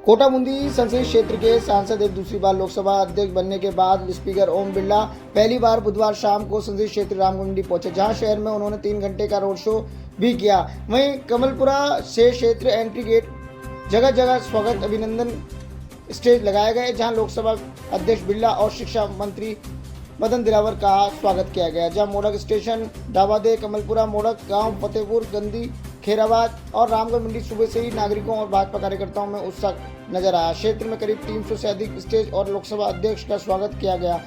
कोटामुंदी संसदीय क्षेत्र के सांसद एक दूसरी बार लोकसभा अध्यक्ष बनने के बाद स्पीकर ओम बिरला पहली बार बुधवार शाम को संसदीय क्षेत्र रामगढ़ पहुंचे, जहां शहर में उन्होंने 3 घंटे का रोड शो भी किया। वहीं कमलपुरा से क्षेत्र एंट्री गेट जगह जगह स्वागत अभिनंदन स्टेज लगाए गए, जहां लोकसभा अध्यक्ष बिरला और शिक्षा मंत्री मदन दिलावर का स्वागत किया गया। जहां मोड़क स्टेशन, डाबादे, कमलपुरा, मोड़क गांव, फतेहपुर, गंदी, खेराबाद और रामगढ़ मंडी सुबह से ही नागरिकों और भाजपा कार्यकर्ताओं में उत्साह नजर आया। क्षेत्र में करीब 300 से अधिक स्टेज और लोकसभा अध्यक्ष का स्वागत किया गया,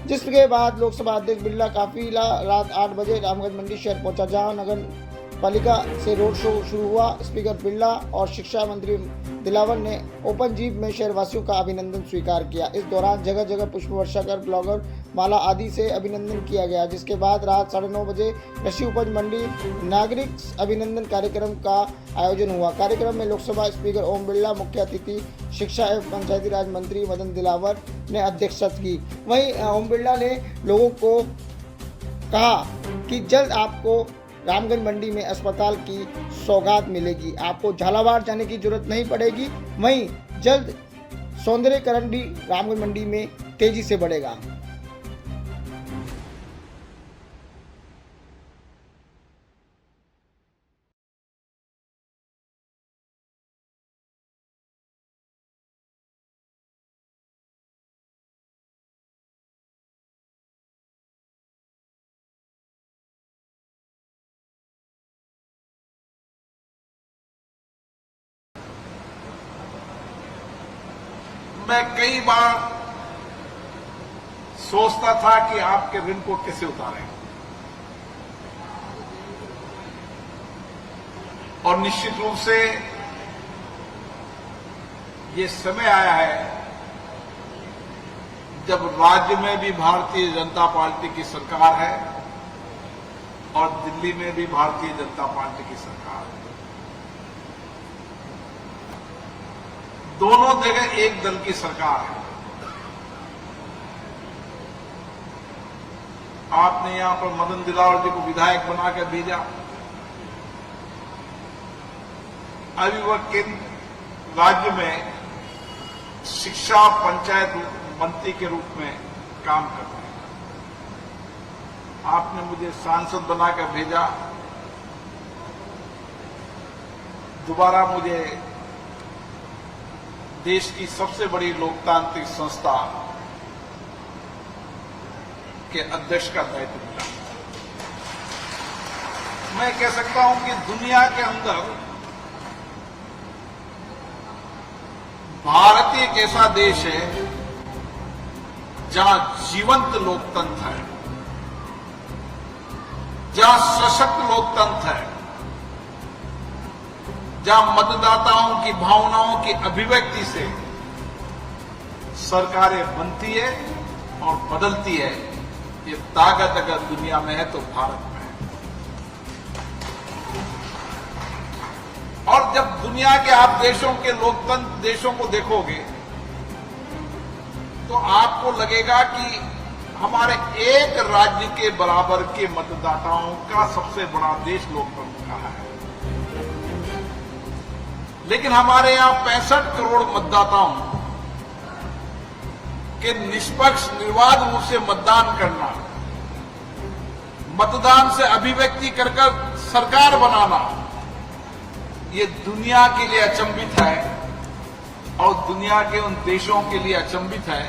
जिसके बाद लोकसभा अध्यक्ष बिरला काफिला रात 8 बजे रामगढ़ मंडी शहर पहुंचा, जहां नगर पालिका से रोड शो शुरू हुआ। स्पीकर बिरला और शिक्षा मंत्री दिलावर ने ओपन जीप में शहरवासियों का अभिनंदन स्वीकार किया। इस दौरान जगह जगह पुष्प वर्षा कर ब्लॉगर माला आदि से अभिनंदन किया गया, जिसके बाद रात 9:30 बजे कृषि उपज मंडी नागरिक अभिनंदन कार्यक्रम का आयोजन हुआ। कार्यक्रम में लोकसभा स्पीकर ओम बिरला, मुख्य अतिथि शिक्षा एवं पंचायती राज मंत्री मदन दिलावर ने अध्यक्षता की। वहीं ओम बिरला ने लोगों को कहा कि जल्द आपको रामगढ़ मंडी में अस्पताल की सौगात मिलेगी, आपको झालावाड़ जाने की जरूरत नहीं पड़ेगी। वहीं जल्द सौंदर्यीकरण भी रामगढ़ मंडी में तेजी से बढ़ेगा। मैं कई बार सोचता था कि आपके ऋण को कैसे उतारें, और निश्चित रूप से ये समय आया है जब राज्य में भी भारतीय जनता पार्टी की सरकार है और दिल्ली में भी भारतीय जनता पार्टी की सरकार है। दोनों जगह एक दल की सरकार है। आपने यहां पर मदन दिलावर जी को विधायक बनाकर भेजा। अभी वह केंद्र राज्य में शिक्षा पंचायत मंत्री के रूप में काम कर रहे हैं। आपने मुझे सांसद बनाकर भेजा, दोबारा मुझे देश की सबसे बड़ी लोकतांत्रिक संस्था के अध्यक्ष का दायित्व मिला। मैं कह सकता हूं कि दुनिया के अंदर भारत एक ऐसा देश है जहां जीवंत लोकतंत्र है, जहां सशक्त लोकतंत्र है, जहां मतदाताओं की भावनाओं की अभिव्यक्ति से सरकारें बनती है और बदलती है। ये ताकत अगर दुनिया में है तो भारत में है। और जब दुनिया के आप देशों के लोकतंत्र देशों को देखोगे तो आपको लगेगा कि हमारे एक राज्य के बराबर के मतदाताओं का सबसे बड़ा देश लोकतंत्र का है। लेकिन हमारे यहां 65 करोड़ मतदाताओं के निष्पक्ष निर्बाध रूप से मतदान करना, मतदान से अभिव्यक्ति कर सरकार बनाना, ये दुनिया के लिए अचंभित है। और दुनिया के उन देशों के लिए अचंभित है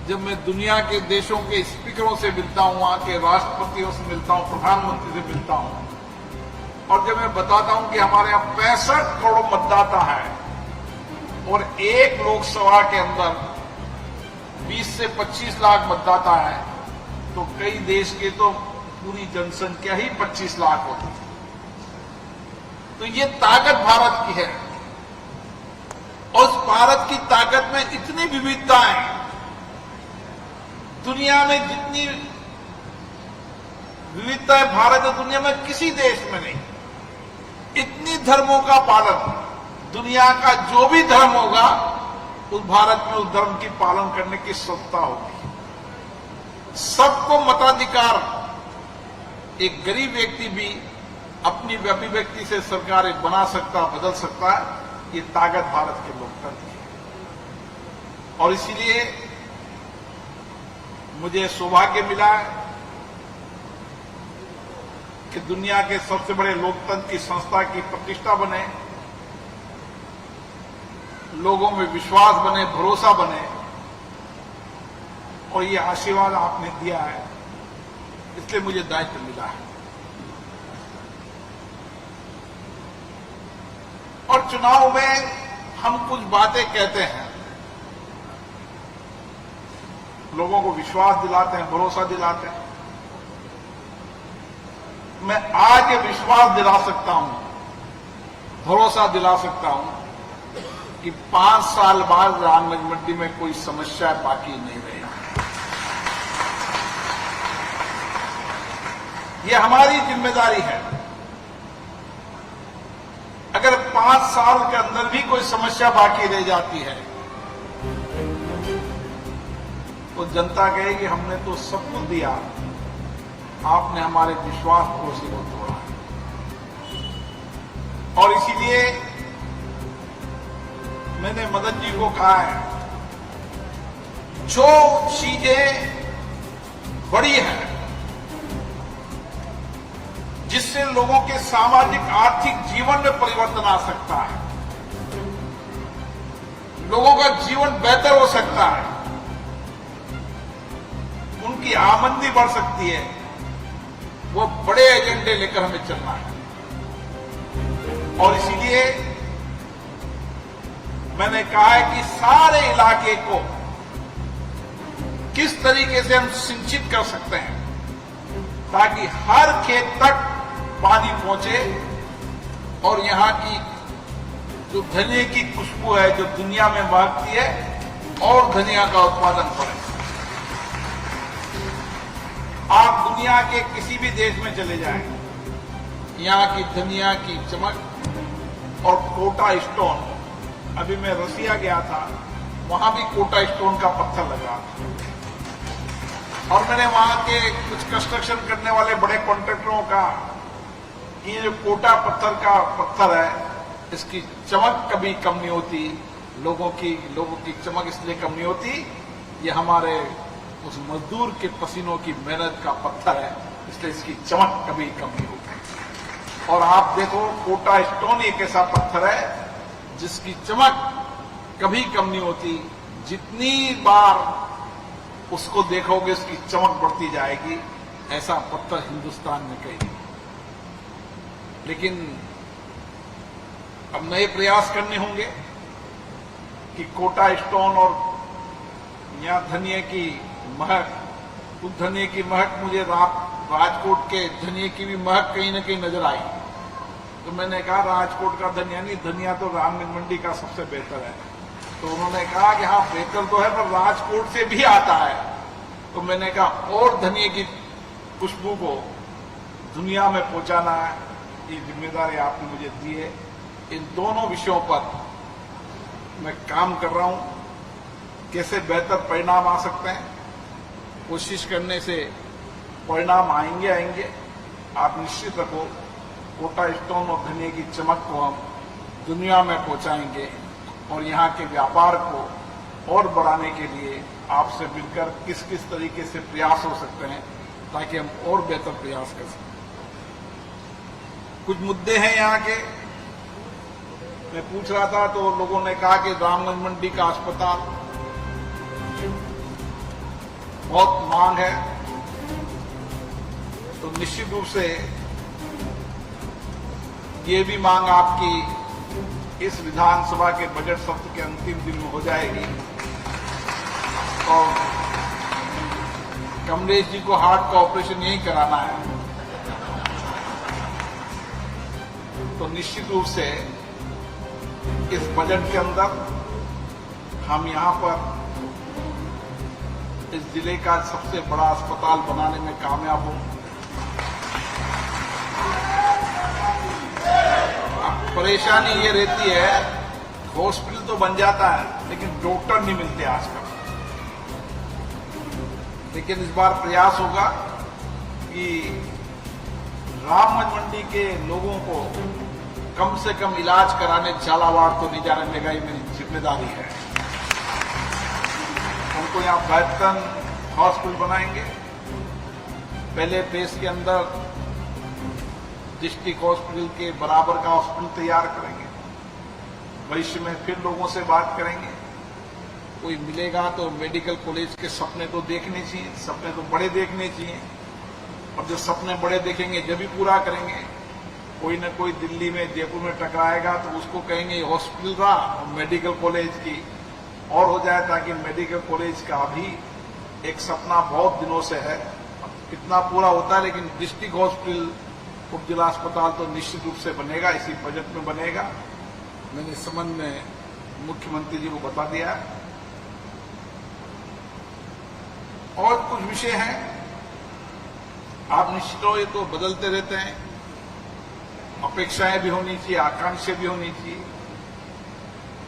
जब मैं दुनिया के देशों के स्पीकरों से मिलता हूं, वहां के राष्ट्रपतियों से मिलता हूं, प्रधानमंत्री से मिलता हूं, और जब मैं बताता हूं कि हमारे यहां 65 करोड़ मतदाता हैं और एक लोकसभा के अंदर 20 से 25 लाख मतदाता है, तो कई देश के तो पूरी जनसंख्या ही 25 लाख होती है। तो ये ताकत भारत की है। और उस भारत की ताकत में इतनी विविधताएं, दुनिया में जितनी विविधता है भारत और दुनिया में किसी देश में नहीं। इतनी धर्मों का पालन, दुनिया का जो भी धर्म होगा उस भारत में उस धर्म की पालन करने की सत्ता होगी। सबको मताधिकार, एक गरीब व्यक्ति भी अपनी अभिव्यक्ति से सरकारें बना सकता, बदल सकता है। ये ताकत भारत के लोकतंत्र की है। और इसीलिए मुझे सौभाग्य मिला है कि दुनिया के सबसे बड़े लोकतंत्र की संस्था की प्रतिष्ठा बने, लोगों में विश्वास बने, भरोसा बने, और ये आशीर्वाद आपने दिया है, इसलिए मुझे दायित्व मिला है। और चुनाव में हम कुछ बातें कहते हैं, लोगों को विश्वास दिलाते हैं, भरोसा दिलाते हैं। मैं आज ये विश्वास दिला सकता हूं, भरोसा दिला सकता हूं कि 5 साल बाद रामगंज मंडी में कोई समस्या बाकी नहीं रहेगी। ये हमारी जिम्मेदारी है। अगर 5 साल के अंदर भी कोई समस्या बाकी रह जाती है तो जनता कहेगी हमने तो सब कुछ दिया, आपने हमारे विश्वास भरोसे को तोड़ा। और इसीलिए मैंने मदन जी को कहा है, जो चीजें बड़ी हैं, जिससे लोगों के सामाजिक आर्थिक जीवन में परिवर्तन आ सकता है, लोगों का जीवन बेहतर हो सकता है, उनकी आमदनी बढ़ सकती है, वो बड़े एजेंडे लेकर हमें चलना है। और इसीलिए मैंने कहा है कि सारे इलाके को किस तरीके से हम सिंचित कर सकते हैं ताकि हर खेत तक पानी पहुंचे और यहां की जो धनिया की खुशबू है, जो दुनिया में महकती है, और धनिया का उत्पादन बढ़े। आप दुनिया के किसी भी देश में चले जाएं, यहां की धनिया की चमक और कोटा स्टोन, अभी मैं रसिया गया था, वहां भी कोटा स्टोन का पत्थर लगा और मैंने वहां के कुछ कंस्ट्रक्शन करने वाले बड़े कॉन्ट्रैक्टरों का ये जो कोटा पत्थर का पत्थर है, इसकी चमक कभी कम नहीं होती, लोगों की चमक इसलिए कम नहीं होती, ये हमारे उस मजदूर के पसीनों की मेहनत का पत्थर है, इसलिए इसकी चमक कभी कम नहीं होती। और आप देखो, कोटा स्टोन एक ऐसा पत्थर है जिसकी चमक कभी कम नहीं होती, जितनी बार उसको देखोगे उसकी चमक बढ़ती जाएगी। ऐसा पत्थर हिंदुस्तान में कहीं नहीं। लेकिन अब नए प्रयास करने होंगे कि कोटा स्टोन और यहां धनिया की महक, उस धनिया की महक मुझे राजकोट के धनिया की भी महक कहीं ना कहीं नजर आई। तो मैंने कहा राजकोट का धनिया नहीं, धनिया तो रामगंज मंडी का सबसे बेहतर है। तो उन्होंने कहा कि हाँ बेहतर तो है पर राजकोट से भी आता है। तो मैंने कहा और धनिया की खुशबू को दुनिया में पहुंचाना है, ये जिम्मेदारी आपने मुझे दी है। इन दोनों विषयों पर मैं काम कर रहा हूं, कैसे बेहतर परिणाम आ सकते हैं, कोशिश करने से परिणाम आएंगे। आप निश्चित रखो, कोटा स्टोन और धनिया की चमक को हम दुनिया में पहुंचाएंगे और यहाँ के व्यापार को और बढ़ाने के लिए आपसे मिलकर किस किस तरीके से प्रयास हो सकते हैं ताकि हम और बेहतर प्रयास कर सकें। कुछ मुद्दे हैं यहाँ के, मैं पूछ रहा था तो लोगों ने कहा कि रामगंज मंडी का अस्पताल बहुत मांग है, तो निश्चित रूप से ये भी मांग आपकी इस विधानसभा के बजट सत्र के अंतिम दिन में हो जाएगी। और कमलेश जी को हार्ट का ऑपरेशन यही कराना है, तो निश्चित रूप से इस बजट के अंदर हम यहां पर इस जिले का सबसे बड़ा अस्पताल बनाने में कामयाब हों। परेशानी ये रहती है, हॉस्पिटल तो बन जाता है लेकिन डॉक्टर नहीं मिलते आजकल। लेकिन इस बार प्रयास होगा कि रामगंज मंडी के लोगों को कम से कम इलाज कराने झालावाड़ तो नहीं जाने देगा, ये मेरी जिम्मेदारी है। उनको यहाँ बेहतर हॉस्पिटल बनाएंगे। पहले फेज के अंदर डिस्ट्रिक्ट हॉस्पिटल के बराबर का हॉस्पिटल तैयार करेंगे। भविष्य में फिर लोगों से बात करेंगे। कोई मिलेगा तो मेडिकल कॉलेज के सपने तो देखने चाहिए, सपने तो बड़े देखने चाहिए, और जो सपने बड़े देखेंगे जब भी पूरा करेंगे। कोई न कोई दिल्ली में, जयपुर में टकराएगा तो उसको कहेंगे हॉस्पिटल रहा और मेडिकल कॉलेज की और हो जाए, ताकि मेडिकल कॉलेज का भी एक सपना बहुत दिनों से है, कितना पूरा होता है। लेकिन डिस्ट्रिक्ट हॉस्पिटल, उप जिला अस्पताल तो निश्चित रूप से बनेगा, इसी बजट में बनेगा। मैंने इस संबंध में मुख्यमंत्री जी को बता दिया है। और कुछ विषय हैं, आप निश्चित हो, ये तो बदलते रहते हैं। अपेक्षाएं भी होनी चाहिए, आकांक्षाएं भी होनी चाहिए।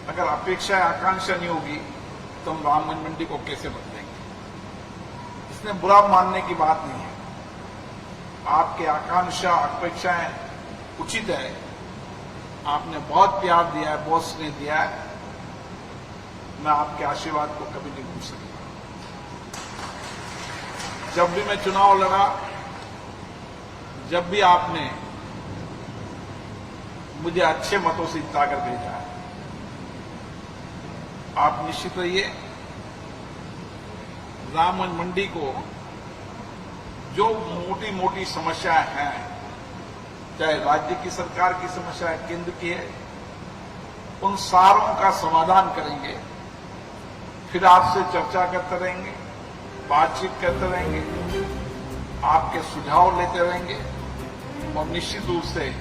अगर अपेक्षा आकांक्षा नहीं होगी तो हम रामगंज मंडी को कैसे बदलेंगे? इसमें बुरा मानने की बात नहीं है। आपके आकांक्षा अपेक्षाएं उचित है। आपने बहुत प्यार दिया है, बहुत स्नेह दिया है। मैं आपके आशीर्वाद को कभी नहीं भूल सकता। जब भी मैं चुनाव लड़ा, जब भी आपने मुझे अच्छे मतों से जिताकर भेजा है, आप निश्चित रहिए रामगंज मंडी को जो मोटी मोटी समस्याएं हैं, चाहे राज्य की सरकार की समस्या है, केंद्र की है, उन सारों का समाधान करेंगे। फिर आपसे चर्चा करते रहेंगे, बातचीत करते रहेंगे, आपके सुझाव लेते रहेंगे, और निश्चित रूप से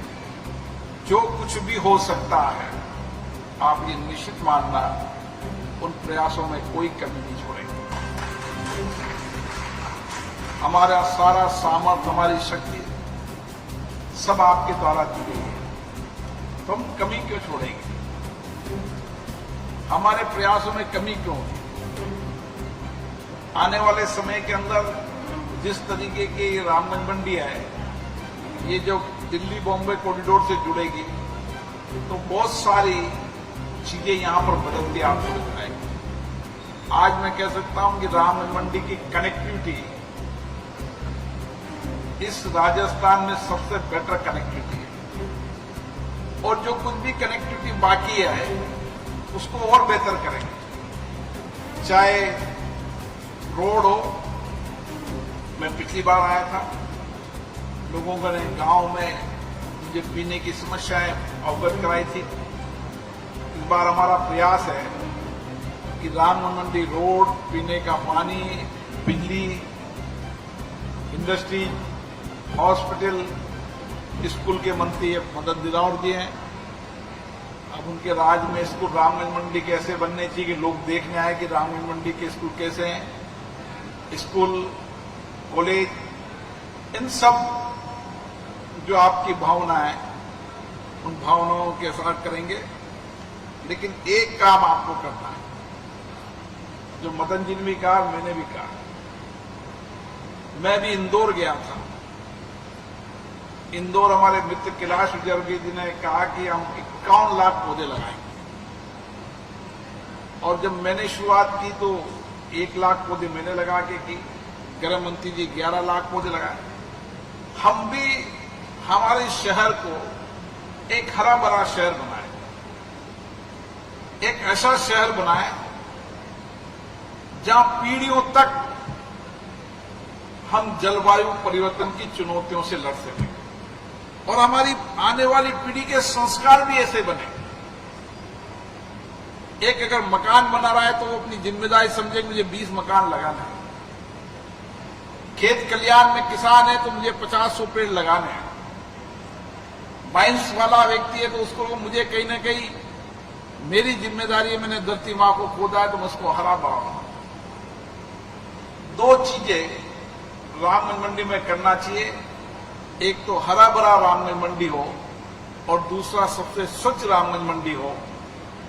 जो कुछ भी हो सकता है, आप ये निश्चित मानना, उन प्रयासों में कोई कमी नहीं छोड़ेंगे। हमारा सारा सामर्थ्य, हमारी शक्ति सब आपके द्वारा दी गई है, तो हम कमी क्यों छोड़ेंगे? हमारे प्रयासों में कमी क्यों होगी? आने वाले समय के अंदर जिस तरीके की रामगंज मंडी है, ये जो दिल्ली बॉम्बे कॉरिडोर से जुड़ेगी, तो बहुत सारी चीजें यहां पर बदलती आपको नजर आएगी। आज मैं कह सकता हूं कि रामगंज मंडी की कनेक्टिविटी इस राजस्थान में सबसे बेटर कनेक्टिविटी है, और जो कुछ भी कनेक्टिविटी बाकी है उसको और बेहतर करेंगे। चाहे रोड हो, मैं पिछली बार आया था, लोगों ने गांव में मुझे पीने की समस्याएं अवगत कराई थी। इस बार हमारा प्रयास है कि रामगंज मंडी रोड, पीने का पानी, बिजली, इंडस्ट्री, हॉस्पिटल, स्कूल के मंत्री मदद दिलावर दिए हैं। अब उनके राज में स्कूल रामगंज मंडी कैसे बनने चाहिए कि लोग देखने आए कि रामगंज मंडी के स्कूल कैसे हैं, स्कूल, कॉलेज, इन सब जो आपकी भावना है, उन भावनाओं के साथ करेंगे। लेकिन एक काम आपको करना है, जो मदन जी ने भी कहा, मैंने भी कहा। मैं भी इंदौर गया था। इंदौर हमारे मित्र कैलाश विजयवर्गीय जी ने कहा कि हम 51 लाख पौधे लगाएंगे, और जब मैंने शुरुआत की तो 1 लाख पौधे मैंने लगा के की, गृह मंत्री जी 11 लाख पौधे लगाए। हम भी हमारे शहर को एक हरा भरा शहर बनाए, एक ऐसा शहर बनाए जहां पीढ़ियों तक हम जलवायु परिवर्तन की चुनौतियों से लड़ सकें, और हमारी आने वाली पीढ़ी के संस्कार भी ऐसे बने। एक अगर मकान बना रहा है तो वो अपनी जिम्मेदारी समझे कि मुझे 20 मकान लगाना है। खेत खलियान में किसान है तो मुझे 50-100 पेड़ लगाने हैं। माइंस वाला व्यक्ति है तो उसको मुझे कहीं ना कहीं मेरी जिम्मेदारी है, मैंने धरती मां को खोदा है तो मैं उसको हरा भरा। 2 चीजें रामगंज मंडी में करना चाहिए, एक तो हरा भरा रामगंज मंडी हो, और दूसरा सबसे स्वच्छ रामगंज मंडी हो।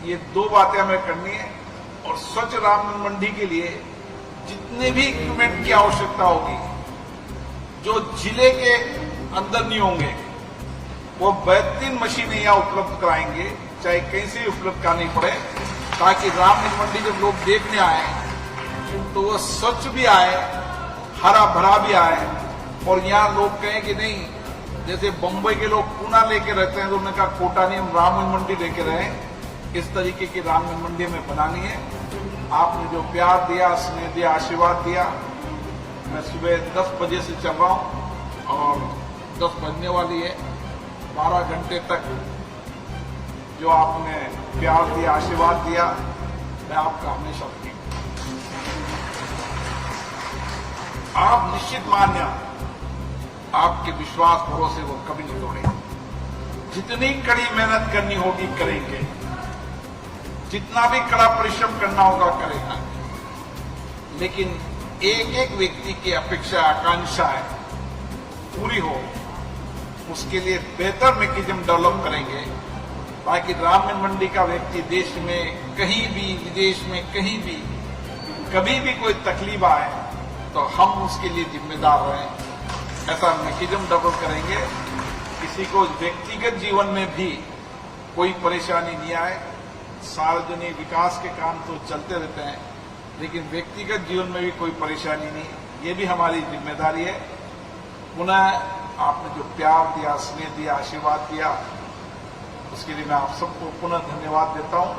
ये 2 बातें हमें करनी है, और स्वच्छ रामगंज मंडी के लिए जितने भी इक्विपमेंट की आवश्यकता होगी, जो जिले के अंदर नहीं होंगे, वो बेहतरीन मशीनें यहाँ उपलब्ध कराएंगे, चाहे कहीं से उपलब्ध करानी पड़े, ताकि रामलीला मंडी जब लोग देखने आए तो वो स्वच्छ भी आए, हरा भरा भी आए, और यहाँ लोग कहें कि नहीं, जैसे बंबई के लोग पूना लेके रहते हैं तो उन्होंने कहा कोटा नहीं, हम रामलीला मंडी लेके रहे, इस तरीके की रामलीला मंडी हमें बनानी है। आपने जो प्यार दिया, स्नेह दिया, आशीर्वाद दिया, मैं सुबह 10 बजे से चल रहा हूं और 10 बजने वाली है, 12 घंटे तक जो आपने प्यार दिया, आशीर्वाद दिया, मैं आपका हमेशा ऋणी हूं। आप निश्चित मानिए, आपके विश्वास भरोसे वो कभी नहीं तोड़ेंगे। जितनी कड़ी मेहनत करनी होगी करेंगे, जितना भी कड़ा परिश्रम करना होगा करेगा, लेकिन एक एक व्यक्ति की अपेक्षा, आकांक्षाएं पूरी हो, उसके लिए बेहतर मैकेनिज्म डेवलप करेंगे, ताकि रामलीला मंडी का व्यक्ति देश में कहीं भी, विदेश में कहीं भी, कभी भी कोई तकलीफ आए तो हम उसके लिए जिम्मेदार रहें। ऐसा मैकेनिज्म डेवलप करेंगे, किसी को व्यक्तिगत जीवन में भी कोई परेशानी नहीं आए। सार्वजनिक विकास के काम तो चलते रहते हैं, लेकिन व्यक्तिगत जीवन में भी कोई परेशानी नहीं, ये भी हमारी जिम्मेदारी है। पुनः आपने जो प्यार दिया, स्नेह दिया, आशीर्वाद दिया, उसके लिए मैं आप सबको पुनः धन्यवाद देता हूं।